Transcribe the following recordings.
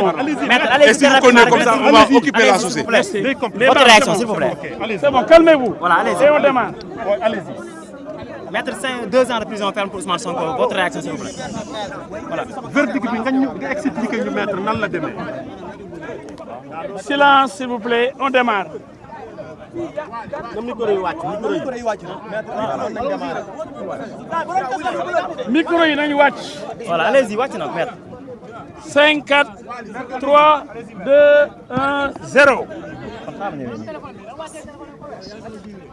Maître, allez-y. Et si vous connaissez comme ça, on va occuper la société. Votre réaction, s'il vous plaît. C'est bon, calmez-vous. Voilà, allez-y. Et on démarre. Allez-y. Maître, 2 ans de prison ferme pour Ousmane Sonko. Votre réaction, s'il vous plaît. Voilà. Verdict bi nga expliquer ñu maître nan la demee. Silence, s'il vous plaît. On démarre. Micro yi nañu wàcc. Voilà, allez-y, wàcc na, maître. 5, 4, 3, 2, 1, 0.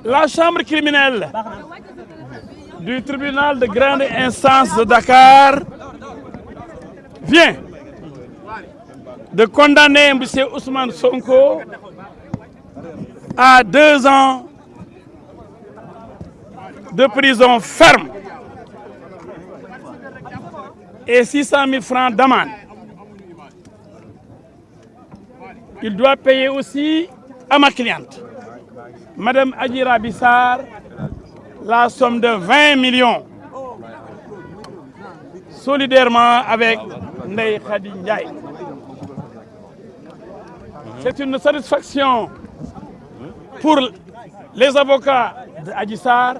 La chambre criminelle du tribunal de grande instance de Dakar vient de condamner M. Ousmane Sonko à 2 ans de prison ferme et 600 000 francs d'amende. Il doit payer aussi à ma cliente, Madame Adjira Bissar, la somme de 20 millions, solidairement avec Ndeye Khady Ndiaye. C'est une satisfaction pour les avocats d'Adjissar,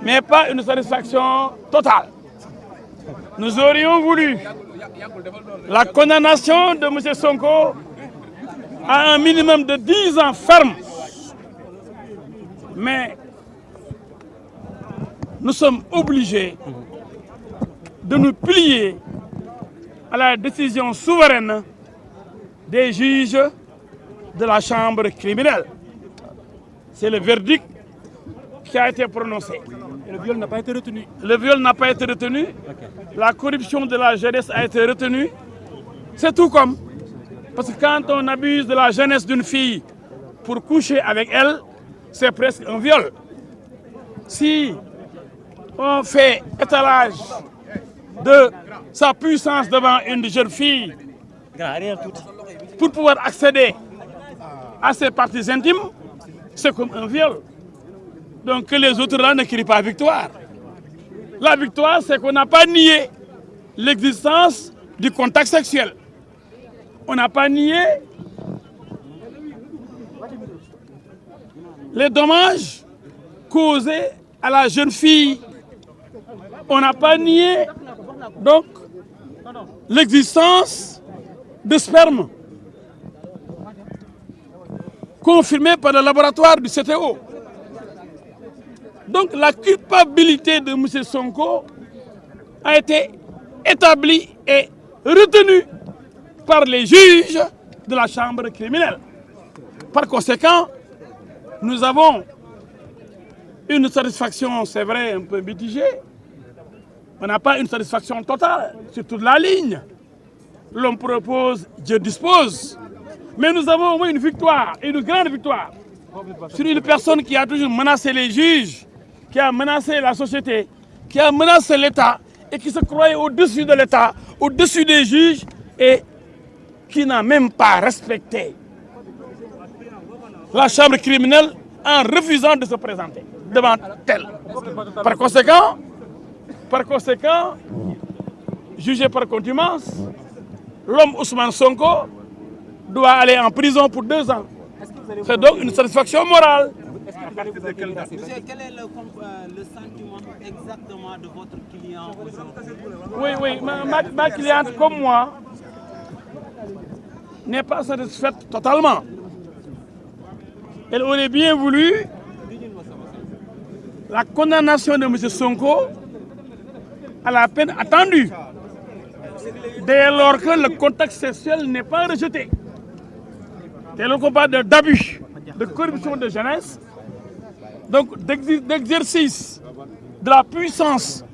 mais pas une satisfaction totale. Nous aurions voulu la condamnation de M. Sonko à un minimum de 10 ans ferme. Mais nous sommes obligés de nous plier à la décision souveraine des juges de la chambre criminelle. C'est le verdict qui a été prononcé. Et le viol n'a pas été retenu. Le viol n'a pas été retenu. Okay. La corruption de la jeunesse a été retenue. C'est tout comme. Parce que quand on abuse de la jeunesse d'une fille pour coucher avec elle, c'est presque un viol. Si on fait étalage de sa puissance devant une jeune fille pour pouvoir accéder à ses parties intimes, c'est comme un viol. Donc que les autres là ne crient pas victoire. La victoire, c'est qu'on n'a pas nié l'existence du contact sexuel. On n'a pas nié les dommages causés à la jeune fille. On n'a pas nié donc l'existence de sperme confirmée par le laboratoire du CTO. Donc la culpabilité de M. Sonko a été établie et retenue par les juges de la chambre criminelle. Par conséquent, nous avons une satisfaction, c'est vrai, un peu mitigée. On n'a pas une satisfaction totale sur toute la ligne. L'homme propose, Dieu dispose. Mais nous avons au moins une victoire, une grande victoire, sur une personne qui a toujours menacé les juges, qui a menacé la société, qui a menacé l'État et qui se croyait au-dessus de l'État, au-dessus des juges et qui n'a même pas respecté la chambre criminelle en refusant de se présenter devant elle. Par conséquent, jugé par contumace, l'homme Ousmane Sonko doit aller en prison pour 2 ans. C'est donc une satisfaction morale. Monsieur, quel est le sentiment exactement de votre client aujourd'hui? Oui, ma cliente comme moi n'est pas satisfaite totalement. Elle aurait bien voulu la condamnation de M. Sonko à la peine attendue, dès lors que le contact sexuel n'est pas rejeté. Dès lors qu'on parle d'abus, de corruption de jeunesse, donc d'exercice de la puissance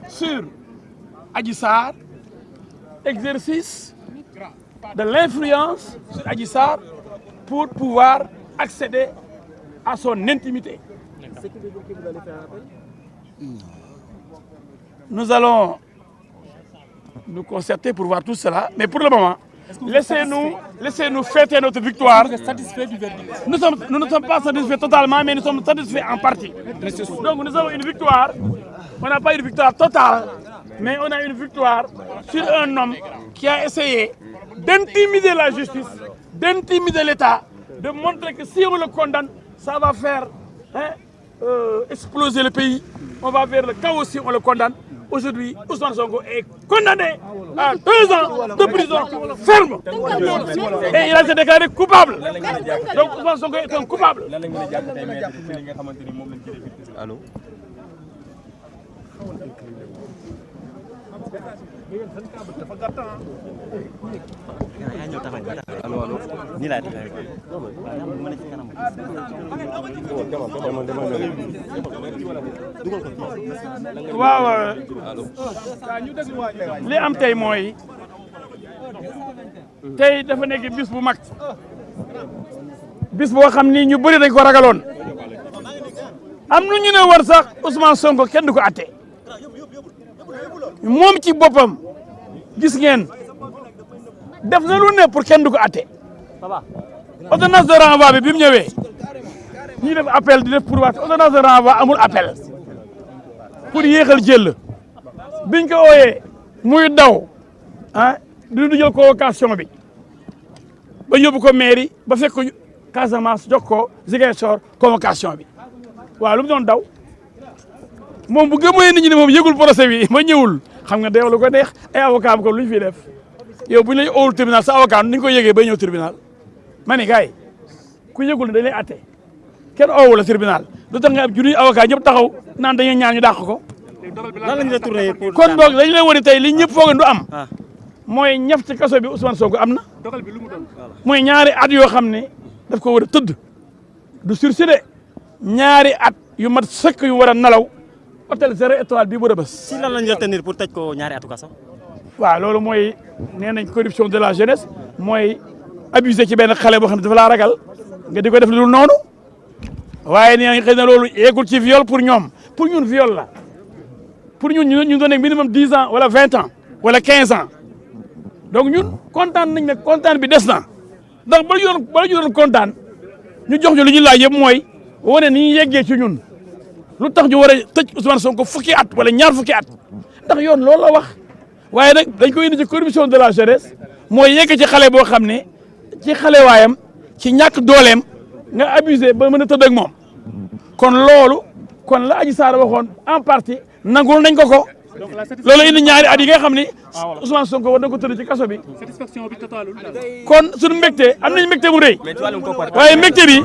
sur Adjissar, exercice de l'influence sur Adjissar pour pouvoir accéder à son intimité. Nous allons nous concerter pour voir tout cela, mais pour le moment, laissez-nous fêter notre victoire. Vous êtes satisfait du verdict? Nous ne sommes pas satisfaits totalement, mais nous sommes satisfaits en partie. Donc nous avons une victoire. On n'a pas une victoire totale, mais on a une victoire sur un homme qui a essayé d'intimider la justice, d'intimider l'État, de montrer que si on le condamne, ça va faire exploser le pays. On va vers le chaos si on le condamne. Aujourd'hui, Ousmane Sonko est condamné à 2 ans de prison ferme. Et il a été déclaré coupable. Donc Ousmane Sonko est un coupable. Allô. waaw li am tey mooy tey dafa nekk bis bu mag bis boo xam ni ñu bëri dañ ko ragaloon am na ñu ne war sax Ousmane Sonko kenn du ko atte moom ci boppam gis ngeen def na lu ne pour kenn du ko atte ordonnance de renvoi bi mu ñëwee ñi def appel di def pour waat ordonnance de renvoi amul appel pour yéexal jël biñ ko ooyee muy daw du jël convocation bi ba yóbbu ko mairie ba fekk Casamance jox ko Ziguinchor convocation bi waaw lu mu doon daw moom bu gëmee nit ñi ne moom yëgul procès bi ma ñëwul xam nga deew lu ko neex ay avocat am ko lu ñu fiy def yow bu ñu lay oowul tribunal sa avocat ni ñu ko yëgee bay ñëw tribunal ma ni gars yi ku yëgul ne dañ lay atte kenn oowu la tribunal lu tax nga am junniy avocat ñëpp taxaw naan dañuy ñaan ñu dàq ko. lan lañ la tourné pour kon boog dañu leen wane tey li ñëpp foog du am. mooy ñaf ci kaso bi Ousmane Sonko am na. dogal bi lu mu doon. mooy ñaari at yoo xam ne daf ko war a tëdd du sursis de ñaari at yu mat sëkk yu war a nalaw hôtel 0 étoile bii bu Rebeuss. si lan lañ la tenir pour tëj ko ñaari atu kaso. waaw loolu mooy nee nañ corruption de la jeunesse mooy abusé ci benn xale boo xam ne dafa laa ragal nga di ko def lu dul noonu waaye nee nañ xëy na loolu yeggul ci viol pour ñoom pour ñun viol la pour ñun ñu doon nekk minimum 10 ans wala 20 ans wala 15 ans donc ñun kontaan nañ ne kontaan bi des na ndax bala ñu doon kontaan ñu jox ñu li ñu laaj yëpp mooy wane ni ñu yeggee ci ñun lu tax ñu war a tëj Ousmane Sonko fukki at wala ñaar fukki at ndax yoon loolu la wax waaye nag dañ ko indi ci corruption de la jeunesse mooy yegg ci xale boo xam ne ci xale waayam ci ñàkk dooleem nga abusé ba mën a tëdd ak moom kon loolu kon la Adji Sarr waxoon en partie nangul nañ ko loolu indi ñaari at yi nga xam ni Ousmane Sonko war na ko tëdd ci kaso bi satisfaction bi totalul. kon suñu mbégte am nañ mbégte mu rëy waaye mbégte bi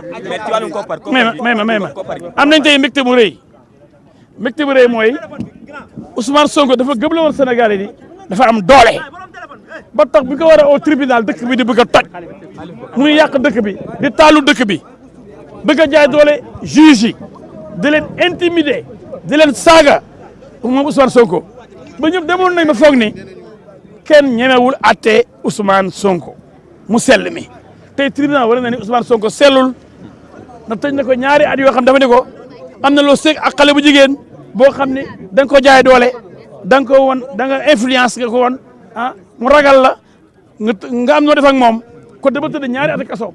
may ma am nañ tey mbégte mu rëy mooy Ousmane Sonko dafa gëmla woon Sénégal yi dafa am doole ba tax bi ko war a au tribunal dëkk bi di bëgg a toj muy yàq dëkk bi di taalu dëkk bi bëgg a jaay doole juge yi di leen intimider di leen saaga moom Ousmane Sonko ba ñëpp demoon nañ ma foog ni kenn ñemewul atte Ousmane Sonko mu sell mi tey tribunal war na ni Ousmane Sonko sellul na tëj na ko ñaari at yoo xam dafa ne ko am na loo seeg ak xale bu jigéen boo xam ne da nga ko jaay doole da nga ko won da nga influence nga ko won mu ragal la nga am noo def ak moom kon dama tëdd ñaari at kaso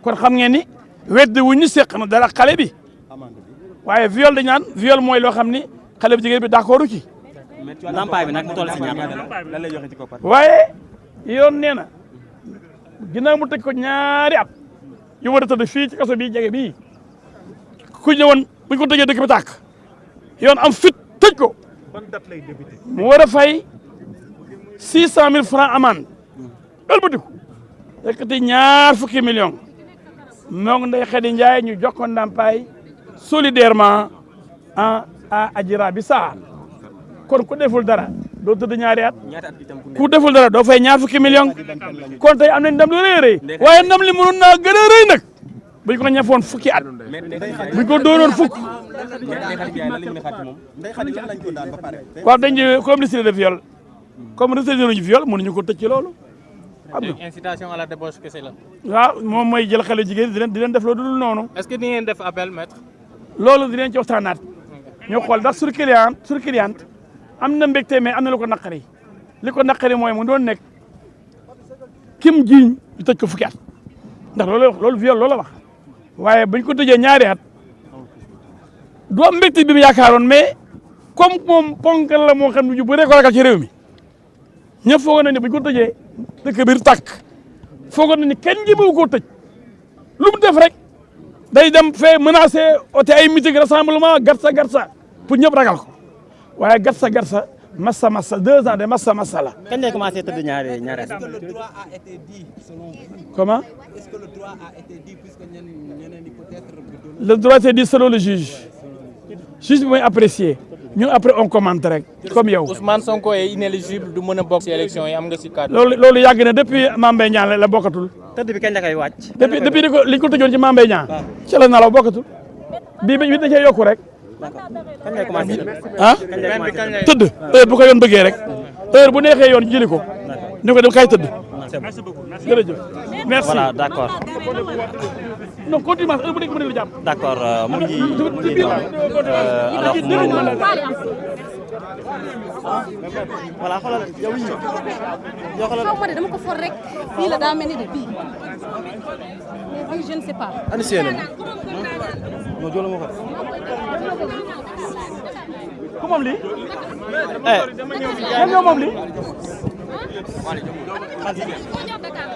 kon xam ngeen ni weddi wuñ ñu seq na dara xale bi waaye viol dañ naan viol mooy loo xam ni xale bu jigéen bi d'accord ci. ndàmpaay bi nag mu toll si ñaar lan lay joxe ci koppar. waaye yoon nee na ginnaaw mu tëj ko ñaari at yu war a tëdd fii ci kaso bii jege bii ku ñëwoon bu ñu ko tëjee dëkk bi tàkk yoon am fit tëj ko mu war a fay 600 000 francs amende ëlbatiku yëkkati ñaar fukki millions moom Ndeye Khady Ndiaye ñu jox ko ndàmpaay solidairement à Adji Raby Sarr kon ku deful dara doo tëdd ñaari at ku deful dara doo fay ñaar fukki millions kon tey am nañ ndam lu rëy a rëy waaye ndam li mënoon naa gën a rëy nag buñ ko ñafoon fukki at buñ ko dooroon fukk waaw dañ comme registre de viol comme registre de viol mënuñu ko tëj ci loolu xam nga incitation à la débauche kese la. waaw moom mooy jël xale jigéen di leen def loolu dul noonu. est-ce que di ngeen def appel maître. loolu dinañ ci waxtaanaat ñu xool ndax sur client am na mbégte mais am na lu ko naqari li ko naqari mooy mu doon nekk kim jiiñ ñu tëj ko fukki at ndax loolu viol loolu la wax waaye buñ ko tëjee ñaari at du am mbégte bi mu yaakaaroon mais comme moom ponkal la moo xam ne ñu bëree ko ragal ci réew mi ñëpp foogoon nañu ne bu ñu ko tëjee dëkk biir tàkk foogoon nañu kenn ñemewu koo tëj lu mu def rek day dem fee menacé oote ay meeting rassemblement garsa pour ñëpp ragal ko waaye garsa massa 2 ans de massa la. kañ lay commencé tëdd ñaari Est-ce que le droit a été dit selon vous? Comment? Est-ce que le droit a été dit puisque ñeneen ñi peut-être. Le droit a été dit selon le juge bi mooy apprécier ñun après on commente rek comme yow. Ousmane Sonko est inéligible du mën a bokk ci élection yi am nga ci cadre. loolu yàgg na depuis Mame Mbaye Niang la bokkatul. tëdd bi kañ la koy wàcc. depuis li ko tëjoon ci Mame Mbaye Niang. ci la nalaw bokkatul. bii da cee yokku rek. kañ lay commencé ah tëdd heure bu ko yoon bëggee rek heure bu neexee yoon jëli ko ni ko dem kay tëdd. jërëjëf merci. voilà d'accord. non continue heure bu nekk mën na la jàpp. d'accord mu ngi alors voilà xoolal yow yi yoo xoolal. xaw ma de dama ko for rek fii la daa mel ni de bii mais je ne sais pas. ani séenam non jël ma ko. ku moom lii. ñoom moom lii.